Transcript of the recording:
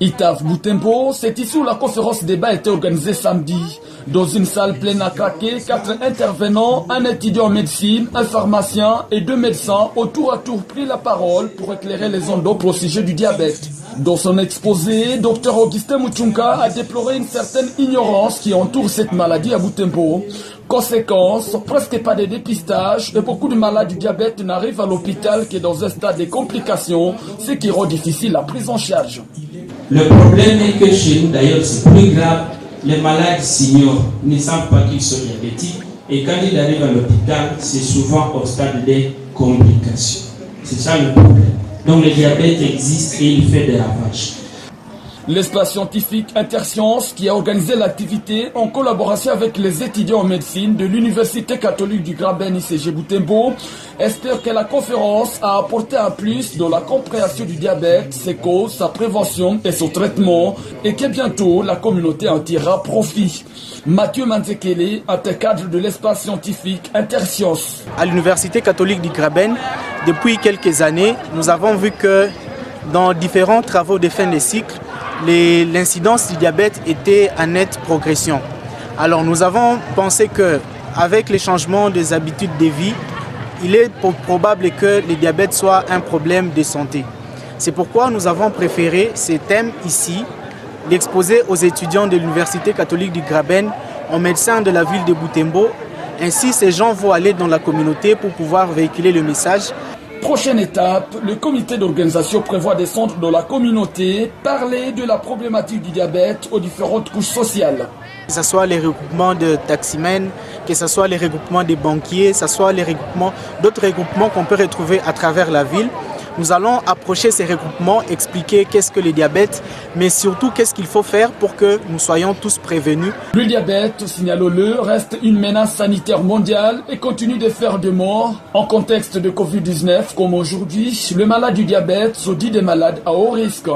Itaf Butembo, c'est ici où la conférence débat a été organisée samedi. Dans une salle pleine à craquer, 4 intervenants, un étudiant en médecine, un pharmacien et 2 médecins au tour à tour pris la parole pour éclairer les endopes au sujet du diabète. Dans son exposé, Dr Augustin Muchunka a déploré une certaine ignorance qui entoure cette maladie à Butembo. Conséquence, presque pas de dépistage et beaucoup de malades du diabète n'arrivent à l'hôpital que dans un stade de complications, ce qui rend difficile la prise en charge. Le problème est que chez nous, d'ailleurs, c'est plus grave. Les malades s'ignorent, ne savent pas qu'ils sont diabétiques. Et quand ils arrivent à l'hôpital, c'est souvent au stade des complications. C'est ça le problème. Donc le diabète existe et il fait des ravages. L'espace scientifique Intersciences, qui a organisé l'activité en collaboration avec les étudiants en médecine de l'Université catholique du Graben ICG Butembo, espère que la conférence a apporté un plus dans la compréhension du diabète, ses causes, sa prévention et son traitement, et que bientôt la communauté en tirera profit. Mathieu Manzekele, cadre de l'espace scientifique Intersciences. À l'Université catholique du Graben, depuis quelques années, nous avons vu que dans différents travaux de fin de cycle, l'incidence du diabète était en nette progression. Alors nous avons pensé qu'avec les changements des habitudes de vie, il est probable que le diabète soit un problème de santé. C'est pourquoi nous avons préféré ces thèmes ici, l'exposer aux étudiants de l'Université catholique du Graben, aux médecins de la ville de Butembo. Ainsi, ces gens vont aller dans la communauté pour pouvoir véhiculer le message. Prochaine étape, le comité d'organisation prévoit descendre dans la communauté, parler de la problématique du diabète aux différentes couches sociales. Que ce soit les regroupements de taximens, que ce soit les regroupements des banquiers, que ce soit les regroupements, d'autres regroupements qu'on peut retrouver à travers la ville. Nous allons approcher ces regroupements, expliquer qu'est-ce que le diabète, mais surtout qu'est-ce qu'il faut faire pour que nous soyons tous prévenus. Le diabète, signalons-le, reste une menace sanitaire mondiale et continue de faire des morts. En contexte de Covid-19 comme aujourd'hui, le malade du diabète sont dit des malades à haut risque.